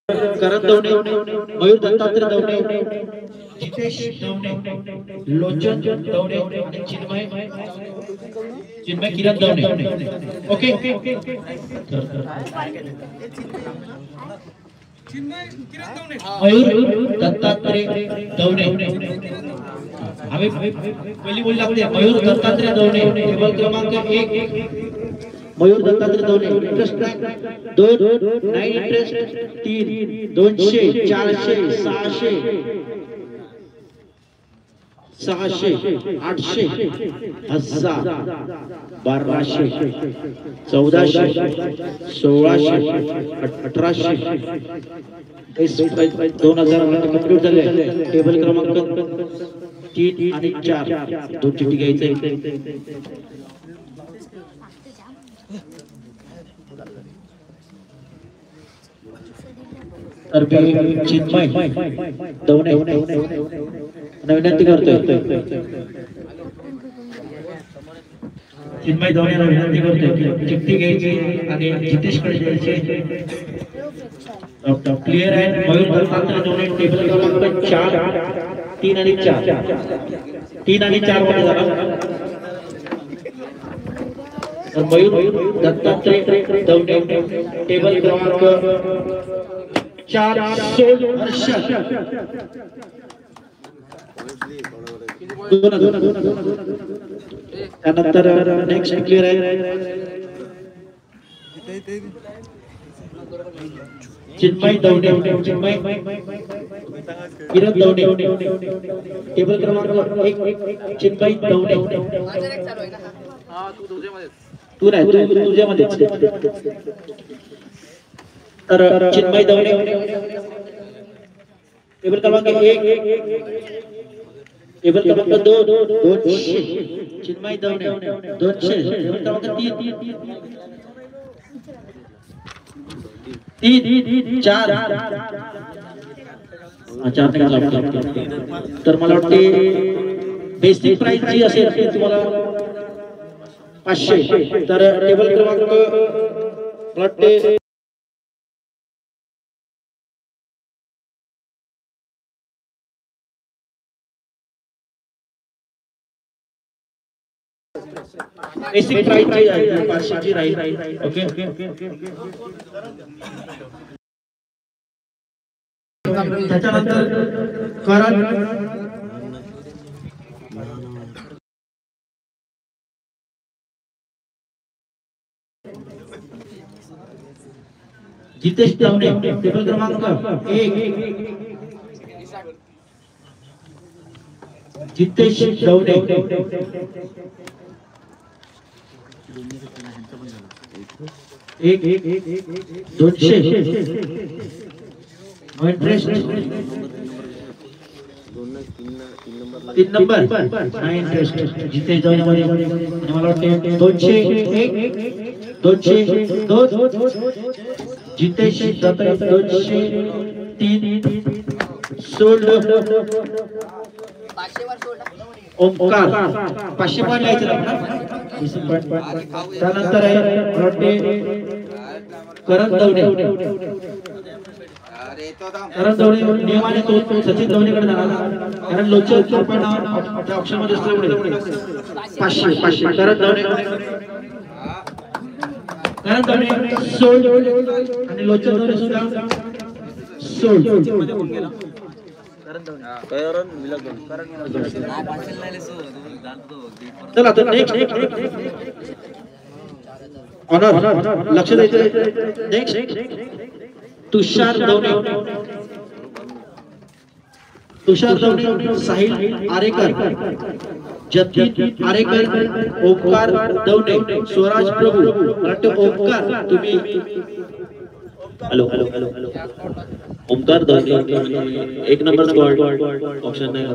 करण दवणे, मयूर दत्तात्रय दवणे, जितेश दवणे, लोचन दवणे आणि चिन्मय किरण दवणे. ओके मयूर दत्तात्रय दवणे. आम्ही पहिली बोली लागते मयूर दत्तात्रय दवणे, टेबल क्रमांक 1. मयूर दत्तात्रय दवणे. इंटरेस्ट 2, नाही इंटरेस्ट 3, 200, 400, 600, 600, 800, 1000, 1200, 1400, 1600, 1800, 2000 कंप्लीट झाले. टेबल क्रमांक 3 आणि 4 दोन चिठ्ठी घ्यायचे. तर चिन्मय दवणे विनंती करतोय. चिन्मय दवणे विनंती करतोय चिठ्ठी घ्यायची आणि जितेश कडे द्यायची. क्लिअर आहे. मयूर दत्तात्रय दवणे टेबल क्रमांक 4, 3 आणि 4 मध्ये झाला. तर मयूर दत्तात्रय दवणे टेबल क्रमांक 4 हर्ष. त्यानंतर नेक्स्ट क्लिअर आहे. चिन्मय दवणे, चिन्मय किरण दवणे टेबल क्रमांक 1. चिन्मय दवणे तू नाही तुझ्यामध्ये. तर चिन्मय दवणे टेबल क्रमांक 1. टेबल क्रमांक 2 200. चिन्मय दवणे 200. टेबल क्रमांक 3 4 तर मला वाटते बेसिक प्राइस जी असेल ती तुम्हाला 500. तर टेबल क्रमांक मला वाटते बेसिक प्राइस जी आहे 500 ची राहील. ओके त्याच्यानंतर करण जितेश दवणे टेबल क्रमांक 1. जितेश दवणे 200. इंटरेस्ट 3 नंबर नाही इंटरेस्ट. जितेश दवणे मध्ये मला वाटते 201 202 जितेश दवणे 203 सोल्ड. ओमकार 500 पॉइंट लिहायचे ना. त्यानंतर आहे करण दवणे. करण दवणे नियमाने तो सचिन दवणेकडे जाणार कारण लोचन पण ऑप्शन मध्ये असल्यामुळे 500 करण दवणे सोल्ड आणि लोचन दवणे सुद्धा सोल्ड. चला तर नेक्स्ट ऑनर लक्ष द्यायचं. नेक्स्ट तुषार दवणे साहिल आरेकर जतीन आरेकर ओमकार दवणे स्वराज प्रभू. ओमकार तुम्ही hello Omkar Davane 1 number squad option नाही.